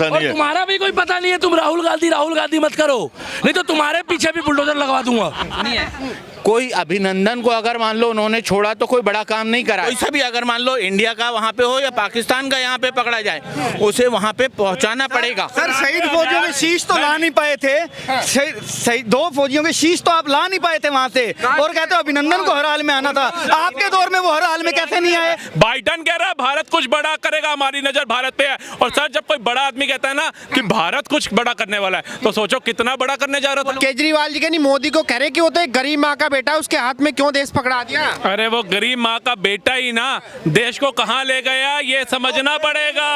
और तुम्हारा भी कोई पता नहीं है, तुम राहुल गांधी मत करो, नहीं तो तुम्हारे पीछे भी बुलडोजर लगवा दूंगा। कोई अभिनंदन को अगर मान लो उन्होंने छोड़ा तो कोई बड़ा काम नहीं करा। कोई सा भी अगर मान लो इंडिया का वहाँ पे हो या पाकिस्तान का यहाँ पे पकड़ा जाए, उसे वहाँ पे पहुँचाना पड़ेगा। सर शहीद फौजियों के शीश तो ला नहीं पाए थे, दो फौजियों के शीश तो आप ला नहीं पाए थे वहाँ से, और कहते हो अभिनंदन को हर हाल में आना था। आपके दौर में वो हर हाल में कैसे नहीं आए? बाइडन कह रहा है भारत कुछ बड़ा करेगा, हमारी नजर भारत पे है। और सर जब कोई बड़ा आदमी कहता है ना कि भारत कुछ बड़ा करने वाला है, तो सोचो कितना बड़ा करने जा रहा था। केजरीवाल जी के नहीं, मोदी को कह रहे कि वो तो एक गरीब माँ का बेटा, उसके हाथ में क्यों देश पकड़ा दिया? अरे वो गरीब माँ का बेटा ही ना देश को कहाँ ले गया ये समझना पड़ेगा।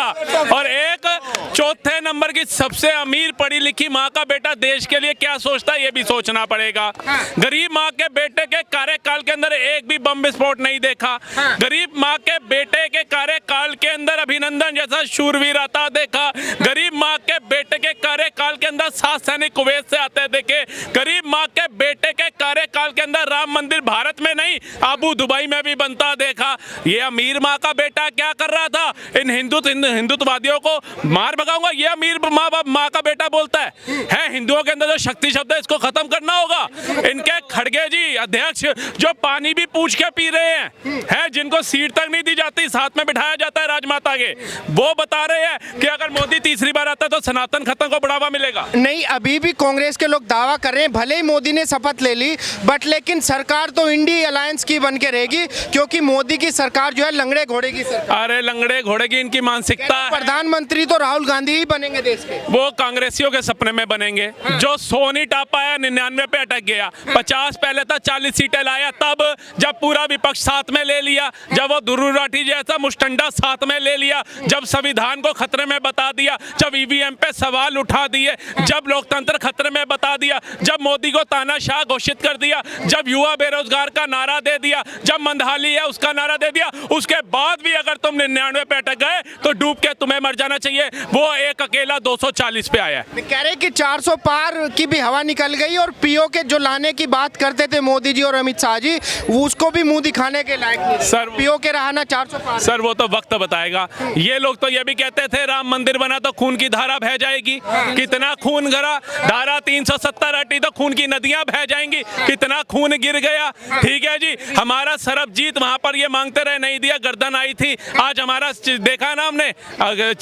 और एक चौथे नंबर की सबसे अमीर पढ़ी लिखी माँ का बेटा देश के लिए क्या सोचता है ये भी सोचना पड़ेगा। गरीब माँ के बेटे के कार्यकाल के अंदर एक भी बम विस्फोट नहीं देखा। गरीब माँ के बेटे के कार्यकाल के अंदर अभिनंदन जैसा शूरवीर आता देखा। गरीब माँ के बेटे के कार्यकाल के अंदर 7 सैनिक कुवैत से आते देखे। गरीब माँ के बेटे के कार्यकाल के अंदर राम मंदिर भारत में नहीं अबू दुबई में भी बनता देखा। ये अमीर माँ का बेटा क्या कर रहा था? इन हिंदुत्ववादियों को मार भगाऊंगा, ये अमीर माँ का बेटा बोलता है हिंदुओं के अंदर जो शक्ति शब्द है इसको खत्म करना होगा। इनके खड़गे जी अध्यक्ष जो पानी भी पूछ के पी रहे हैं, जिनको सीट तक नहीं दी जाती, साथ में बिठाया जाता है राजमाता के, वो बता रहे हैं कि अगर मोदी तीसरी बार आता है तो सनातन खत्म को बढ़ावा मिलेगा। नहीं, अभी भी कांग्रेस के लोग दावा कर रहे हैं, भले ही मोदी ने शपथ ले ली बट लेकिन सरकार तो इंडी अलायंस की बन के रहेगी, क्योंकि मोदी की सरकार जो है लंगड़े घोड़े की सरकार। अरे लंगड़े घोड़े की इनकी मानसिकता है। प्रधानमंत्री तो राहुल गांधी ही बनेंगे देश के। वो कांग्रेसियों के सपने में बनेंगे। जो 100 नहीं टाप पाया 99 पे अटक गया। 50 पहले था, 40 सीटें लाया तब जब पूरा विपक्ष साथ में ले लिया, जब वो दुर्रू राठी जैसा मुष्टंडा साथ में ले लिया, जब संविधान को खतरे में बता दिया, जब ईवीएम पे सवाल उठा दिए, जब लोकतंत्र खतरे में बता दिया, जब मोदी को तानाशाह घोषित कर दिया, जब युवा बेरोजगार का नारा दे दिया, जब मंदहाली है उसका नारा दे दिया, उसके बाद भी अगर तुम 99 पे अटक गए तो डूब के तुम्हें मर जाना चाहिए। वो एक अकेला 240 पे आया है। कह रहे कि 400 पार की भी हवा निकल गई और पीओ के जो लाने की बात करते थे मोदी जी और अमित शाह जी, उसको भी मुंह दिखाने के लायक नहीं सर। पीओ के रहना 400 पार। सर वो तो वक्त बताएगा। ये लोग तो ये भी कहते थे राम मंदिर बना तो खून की धारा बह जाएगी। कितना खून गिरा, धारा 370 हटी तो खून की नदियां बह जाएंगी। कितना खून गिर गया। ठीक है जी, हमारा सरबजीत वहां पर ये मांगते रहे, नहीं दिया, गर्दन आई थी। आज हमारा देखा ना हमने,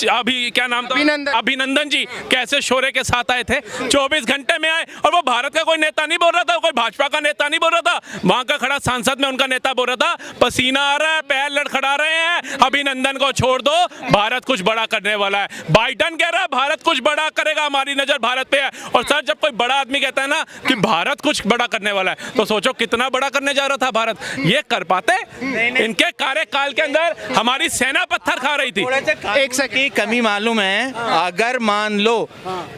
अभी क्या नाम था, अभिनंदन जी कैसे शोरे के साथ आए थे, 24 घंटे में आए। और वो भारत का कोई नेता नहीं बोल रहा था, कोई भाजपा का नेता नहीं बोल रहा था, वहां का खड़ा सांसद में उनका नेता बोल रहा था पसीना आ रहा है, पैर लड़खड़ा रहे हैं, अभिनंदन को छोड़ दो, भारत कुछ बड़ा करने वाला है। बाइडन कह रहा है भारत कुछ बड़ा करेगा, हमारी नजर भारत पे है। और सर जब कोई बड़ा आदमी कहता है ना कि भारत कुछ बड़ा करने वाला है, तो सोचो कितना बड़ा करने जा रहा था भारत। ये कर पाते? इनके कार्यकाल के अंदर हमारी सेना पत्थर खा रही थी। एक की कमी मालूम है। अगर मान लो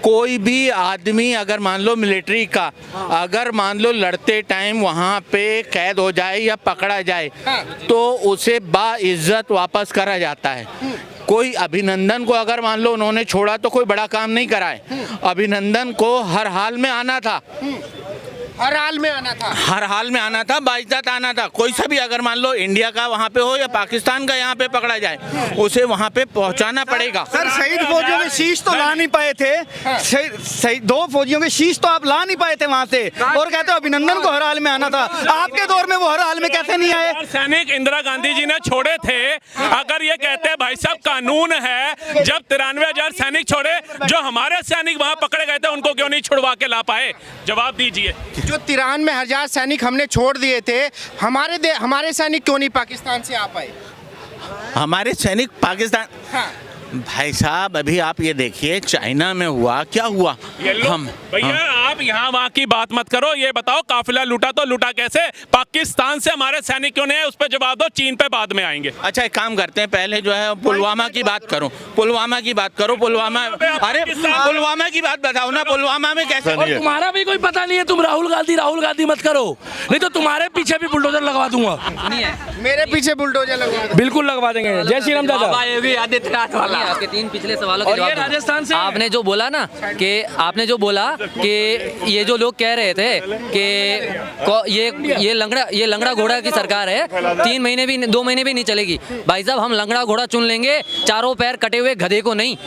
कोई भी आदमी, अगर मान लो मिलिट्री का, अगर मान लो लड़ते टाइम वहाँ पे कैद हो जाए या पकड़ा जाए तो उसे बाइज्जत वापस करा जाता है। कोई अभिनंदन को अगर मान लो उन्होंने छोड़ा तो कोई बड़ा काम नहीं कराए। अभिनंदन को हर हाल में आना था, हर हाल में आना था, हर हाल में आना था, बाइज्जत आना था। कोई सा भी अगर मान लो इंडिया का वहाँ पे हो या पाकिस्तान का यहाँ पे पकड़ा जाए, उसे वहाँ पे पहुँचाना पड़ेगा। सर शहीद फौजियों के शीश तो ला नहीं पाए थे, दो फौजियों के शीश तो आप ला नहीं पाए थे वहाँ से, और कहते हो अभिनंदन को हर हाल में आना था। आपके दौर में वो हर हाल में कैसे नहीं आए? सैनिक इंदिरा गांधी जी ने छोड़े थे। अगर ये कहते हैं भाई साहब कानून है, जब 93,000 सैनिक छोड़े, जो हमारे सैनिक वहाँ पकड़े गए थे उनको क्यों नहीं छुड़वा के ला पाए? जवाब दीजिए। जो 93,000 सैनिक हमने छोड़ दिए थे, हमारे सैनिक क्यों नहीं पाकिस्तान से आ पाए? हमारे सैनिक पाकिस्तान, भाई साहब अभी आप ये देखिए चाइना में हुआ क्या हुआ। हम भैया आप यहाँ वहाँ की बात मत करो, ये बताओ काफिला लूटा तो लूटा कैसे? पाकिस्तान से हमारे सैनिक क्यों नहीं है, उस पर जवाब दो। चीन पे बाद में आएंगे। अच्छा एक काम करते हैं, पहले जो है पुलवामा की बात करो, पुलवामा की बात करो। पुलवामा, अरे पुलवामा की बात बताओ ना, पुलवामा में कैसे? और तुम्हारा भी कोई पता नहीं है, तुम राहुल गांधी मत करो, नहीं तो तुम्हारे पीछे भी बुलडोजर लगवा दूंगा। मेरे पीछे बुलडोजर लगवा, बिल्कुल लगवा देंगे। जय श्री राम दादा। योगी आदित्यनाथ वाला सुनिए, आपके 3 पिछले सवालों के और ये जवाब दूंगा। राजस्थान से है। आपने जो बोला ना कि ये जो लोग कह रहे थे कि ये लंगड़ा घोड़ा की सरकार है, 3 महीने भी 2 महीने भी नहीं चलेगी। भाई साहब, हम लंगड़ा घोड़ा चुन लेंगे, चारों पैर कटे हुए गधे को नहीं।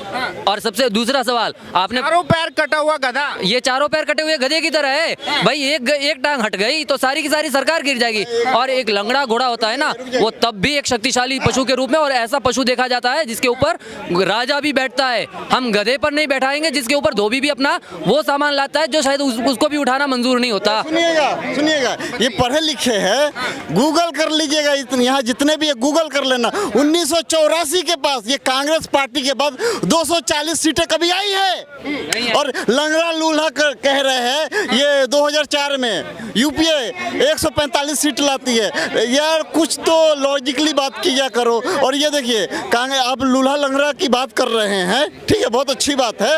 और सबसे दूसरा सवाल आपने, चारों पैर कटा हुआ गधा। ये चारों पैर कटे हुए गधे की तरह है भाई, एक टांग हट गई तो सारी की सारी सरकार गिर जाएगी। और एक लंगड़ा घोड़ा होता है ना, वो तब भी एक शक्तिशाली पशु के रूप में, और ऐसा पशु देखा जाता है जिसके ऊपर राजा भी बैठता है। हम गधे पर नहीं बैठाएंगे जिसके ऊपर धोबी भी अपना वो सामान लाता है जो शायद उसको भी उठाना मंजूर नहीं होता। सुनिएगा, ये पढ़े लिखे हैं, गूगल कर लीजिएगा, इतने यहाँ जितने भी है गूगल कर लेना। 1984 के पास, ये कांग्रेस पार्टी के बाद 240 सीटें कभी आई है, और लंगड़ा लूल्हा कह रहे हैं ये 2004 में यूपीए 145 सीट लाती है। यार कुछ तो लॉजिकली बात किया करो। और ये देखिए, कांग्रेस आप लूल्हा लंगड़ा की बात कर रहे हैं, ठीक है, बहुत अच्छी बात है।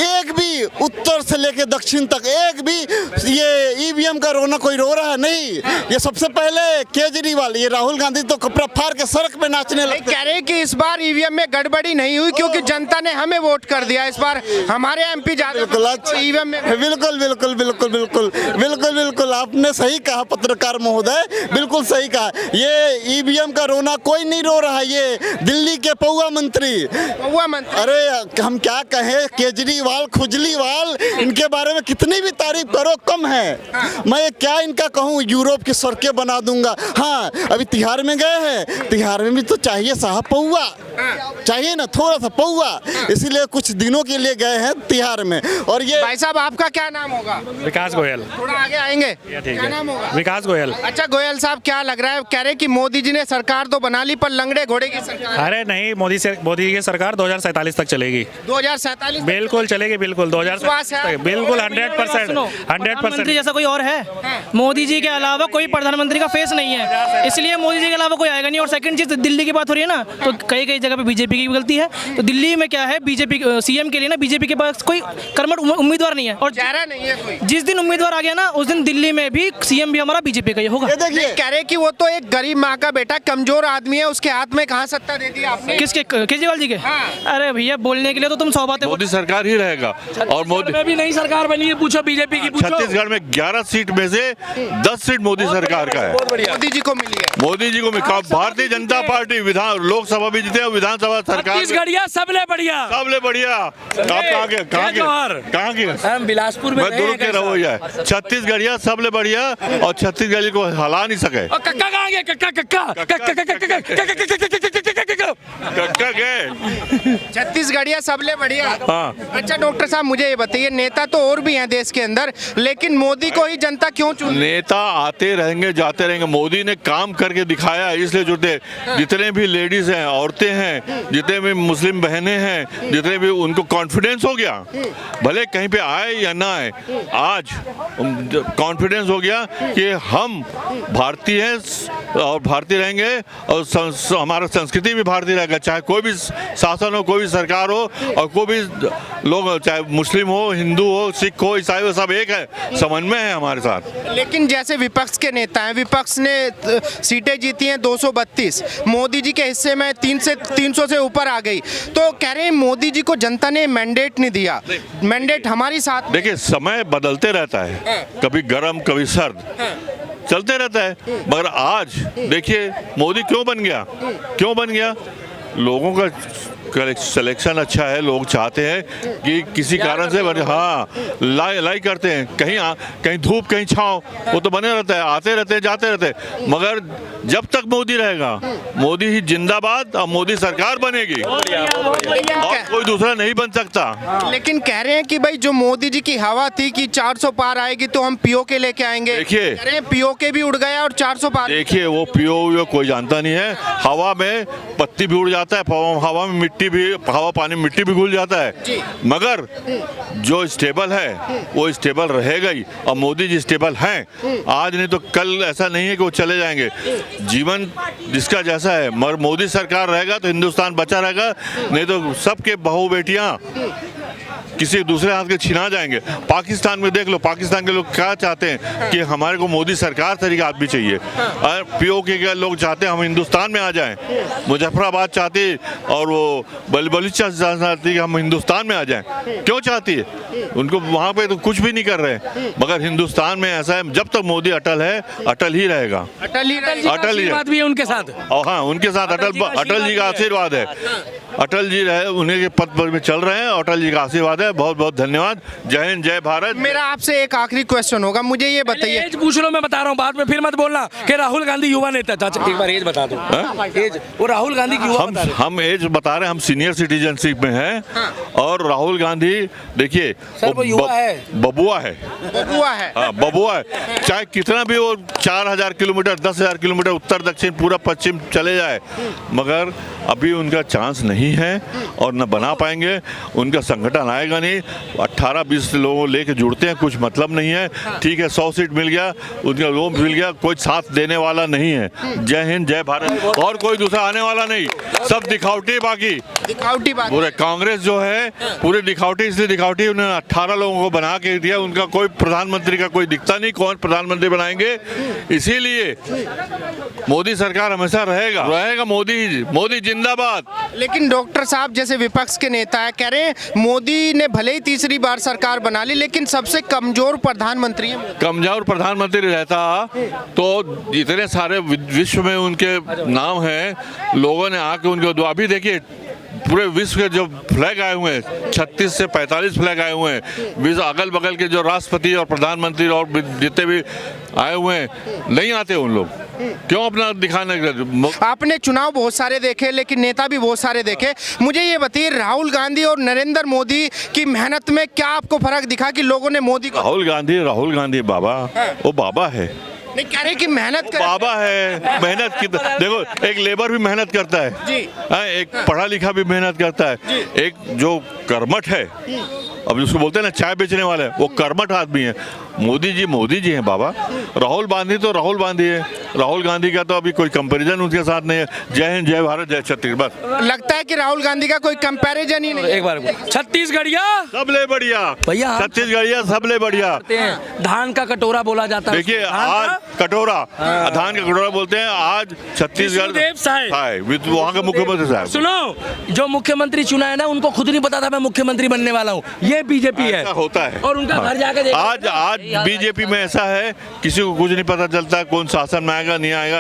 एक भी उत्तर से लेके दक्षिण तक एक भी ये ईवीएम का रोना कोई रो रहा है नहीं। ये सबसे पहले केजरीवाल, ये राहुल गांधी तो कपड़ा फाड़ के सड़क पे नाचने लगते। कह रहे हैं कि इस बार ईवीएम में गड़बड़ी नहीं हुई क्योंकि जनता ने हमें वोट कर दिया। इस बार हमारे एमपी ज्यादा ईवीएम में। बिल्कुल बिल्कुल बिल्कुल बिल्कुल बिल्कुल बिल्कुल आपने सही कहा पत्रकार महोदय, बिल्कुल सही कहा। ये ईवीएम का रोना कोई नहीं रो रहा है, ये दिल्ली के पौवा मंत्री। अरे हम क्या कहें, केजरीवाल खुजलीवाल, इनके बारे में कितनी भी तारीफ करो कम है। मैं क्या इनका कहूँ, यूरोप की सड़कें बना दूंगा। हाँ, अभी तिहाड़ में गए हैं, तिहाड़ में भी तो चाहिए साहब पौवा, चाहिए ना थोड़ा सा पौवा, इसीलिए कुछ दिनों के लिए गए हैं तिहाड़ में। और ये भाई साहब, आपका क्या नाम होगा? विकास गोयल। थोड़ा आगे आएंगे, क्या नाम होगा? विकास गोयल। अच्छा गोयल साहब, क्या लग रहा है, कह रहे कि मोदी जी ने सरकार तो बना ली पर लंगड़े घोड़े की सरकार। अरे नहीं, मोदी की सरकार 2047 तक चलेगी। 2047 बिल्कुल चलेगी, बिल्कुल 2047 बिल्कुल 100%। प्रधानमंत्री जैसा कोई और है? मोदी जी के अलावा कोई प्रधानमंत्री का फेस नहीं है, इसलिए मोदी जी के अलावा कोई आएगा नहीं। और सेकंड चीज, दिल्ली की बात हो रही है ना, तो कई जगह पे बीजेपी की गलती है। तो दिल्ली में क्या है, बीजेपी सीएम के लिए ना बीजेपी के पास कोई कर्मठ उम्मीदवार नहीं है, और चेहरा नहीं है कोई। जिस दिन उम्मीदवार आ गया ना, उस दिन दिल्ली में भी सीएम भी हमारा बीजेपी का ही होगा। कह रहे कि वो तो एक गरीब माँ का बेटा, कमजोर आदमी है, उसके हाथ में कहाँ सत्ता दे दी आपने? किसके? केजरीवाल जी के? अरे भैया, बोलने के लिए तो तुम 100 बातें। मोदी सरकार ही रहेगा। और मोदी में भी नई सरकार बनी है, पूछो बीजेपी की, पूछो। छत्तीसगढ़ में 11 सीट में से 10 सीट मोदी सरकार का है। मोदी जी को मिली है। मोदी जी को भारतीय जनता पार्टी विधान लोकसभा भी जीते और विधानसभा सरकार छत्तीसगढ़िया सबले बढ़िया। आप कहाँ के हम बिलासपुर में दूर के रहो यार। छत्तीसगढ़िया सबले बढ़िया, और छत्तीसगढ़ी को हला नहीं सके। कक्का कहाँ गए? कक्का गए छत्तीसगढ़िया सबले बढ़िया। हाँ। अच्छा डॉक्टर साहब, मुझे ये बताइए, नेता तो और भी हैं देश के अंदर, लेकिन मोदी को ही जनता क्यों चुन? नेता आते रहेंगे जाते रहेंगे, मोदी ने काम करके दिखाया इसलिए जुटे। जितने भी लेडीज हैं, औरतें हैं, जितने भी मुस्लिम बहनें हैं, जितने भी, उनको कॉन्फिडेंस हो गया, भले कहीं पे आए या ना आए, आज कॉन्फिडेंस हो गया कि हम भारतीय हैं और भारतीय रहेंगे, और हमारा संस्कृति भी भारतीय रहेगा, चाहे कोई भी शासन हो, कोई भी सरकार हो, और कोई भी लोग, चाहे मुस्लिम हो, हिंदू हो, सिख हो, ईसाई हो, सब एक है, समन्वय है हमारे साथ। लेकिन जैसे विपक्ष के नेता हैं, विपक्ष ने सीटें जीती हैं 232, मोदी जी के हिस्से में 300 से ऊपर आ गई, तो कह रहे हैं मोदी जी को जनता ने मैंडेट नहीं दिया। मैंडेट हमारी साथ। देखिए, समय बदलते रहता है, कभी गर्म कभी सर्द, चलते रहता है। मगर आज देखिए मोदी क्यों बन गया? लोगों का सिलेक्शन अच्छा है, लोग चाहते हैं कि किसी कारण से हाँ लाई करते हैं, कहीं धूप कहीं छाँव, वो तो बने रहता है, आते रहते हैं जाते रहते हैं। मगर जब तक मोदी रहेगा, मोदी ही जिंदाबाद, और मोदी सरकार बनेगी, और कोई दूसरा नहीं बन सकता। लेकिन कह रहे हैं कि भाई जो मोदी जी की हवा थी कि 400 पार आएगी तो हम पीओके लेके आएंगे। देखिए, कह रहे हैं पीओके भी उड़ गया और 400 पार। देखिए, वो पीओ कोई जानता नहीं है। हवा में पत्ती भी उड़ जाता है, हवा में हवा पानी मिट्टी भी घुल जाता है, मगर जो स्टेबल है वो स्टेबल रहेगा ही। और मोदी जी स्टेबल हैं, आज नहीं तो कल, ऐसा नहीं है कि वो चले जाएंगे। जीवन जिसका जैसा है, मगर मोदी सरकार रहेगा तो हिंदुस्तान बचा रहेगा, नहीं तो सबके बहू बेटियां किसी दूसरे हाथ के छिना जाएंगे। पाकिस्तान में देख लो, पाकिस्तान के लोग क्या चाहते हैं कि हमारे को मोदी सरकार तरीके आदमी चाहिए। और पीओके के लोग चाहते हैं हम हिंदुस्तान में आ जाएं, मुजफ्फराबाद चाहती और वो बलिचा चाहती कि हम हिंदुस्तान में आ जाएं। क्यों चाहती है? उनको वहाँ पे तो कुछ भी नहीं कर रहे, मगर हिंदुस्तान में ऐसा है जब तक मोदी अटल है अटल ही रहेगा। अटल जी बात भी है उनके साथ। और हाँ, उनके साथ अटल जी का आशीर्वाद है। अटल जी रहे, उन्हीं के पद पर में चल रहे हैं, अटल जी का आशीर्वाद है। बहुत बहुत धन्यवाद। जय हिंद, जय भारत। मेरा आपसे एक आखिरी क्वेश्चन होगा, मुझे ये बताइए। एज पूछ लो, मैं बता रहा हूँ, बाद में फिर मत बोलना कि राहुल गांधी युवा नेता था। एक बार एज बता दो। एज वो राहुल गांधी की युवा बता रहे। हम एज बता रहे हैं, हम सीनियर सिटीजनशिप में हैं। और राहुल गांधी देखिए वो युवा है, बबुआ है, हाँ बबुआ है। चाहे कितना भी वो 4000 किलोमीटर 10,000 किलोमीटर उत्तर दक्षिण पूरा पश्चिम चले जाए, मगर अभी उनका चांस नहीं है और न बना पाएंगे। उनका संगठन आएगा नहीं। 18-20 लोगों लेके जुड़ते हैं, कुछ मतलब नहीं है। ठीक है, 100 सीट मिल गया, उनका लोग मिल गया, कोई साथ देने वाला नहीं है। जय हिंद, जय भारत। और कोई दूसरा आने वाला नहीं, सब दिखावटी। बाकी पूरे कांग्रेस जो है पूरे दिखावटी, इसलिए दिखावटी उन्होंने 18 लोगों को बना के दिया। उनका कोई प्रधानमंत्री का कोई दिखता नहीं, कौन प्रधानमंत्री बनाएंगे। इसीलिए मोदी सरकार हमेशा रहेगा मोदी जिंदाबाद। लेकिन डॉक्टर साहब जैसे विपक्ष के नेता है, कह रहे हैं मोदी ने भले ही तीसरी बार सरकार बना ली, लेकिन सबसे कमजोर प्रधानमंत्री है। कमजोर प्रधानमंत्री रहता तो इतने सारे विश्व में उनके नाम हैं, लोगों ने आके उनके अभी देखिए पूरे विश्व के जो फ्लैग आए हुए हैं 36 से 45 फ्लैग आए हुए हैं। विश्व अगल बगल के जो राष्ट्रपति और प्रधानमंत्री और जितने भी आए हुए हैं, नहीं आते उन लोग। क्यों अपना दिखाने के? आपने चुनाव बहुत सारे देखे, लेकिन नेता भी बहुत सारे देखे। मुझे ये बताइए, राहुल गांधी और नरेंद्र मोदी की मेहनत में क्या आपको फर्क दिखा कि लोगों ने मोदी को? राहुल गांधी बाबा, वो बाबा है। नहीं कह रहे कि मेहनत कर बाबा है, मेहनत की देखो, एक लेबर भी मेहनत करता है जी, एक पढ़ा लिखा भी मेहनत करता है, एक जो कर्मठ है, अब उसको बोलते हैं ना चाय बेचने वाले, वो कर्मठ आदमी है। मोदी जी हैं बाबा। राहुल गांधी तो राहुल गांधी है। राहुल गांधी का तो अभी कोई कंपैरिजन उनके साथ नहीं है। जय हिंद, जय भारत, जय छत्तीसगढ़। लगता है कि राहुल गांधी का कोई कंपैरिजन ही नहीं। एक बार छत्तीसगढ़िया सबले बढ़िया भैया, छत्तीसगढ़िया सबले बढ़िया। धान का कटोरा बोला जाता है। देखिए आज कटोरा, धान का कटोरा बोलते हैं। आज छत्तीसगढ़ वहाँ के मुख्यमंत्री साहब, सुनो, जो मुख्यमंत्री चुना है ना, उनको खुद नहीं पता था मैं मुख्यमंत्री बनने वाला हूँ। ये बीजेपी है, होता है। और उनका घर जाके आज बीजेपी में ऐसा है, किसी को कुछ नहीं पता चलता कौन शासन में आएगा नहीं आएगा।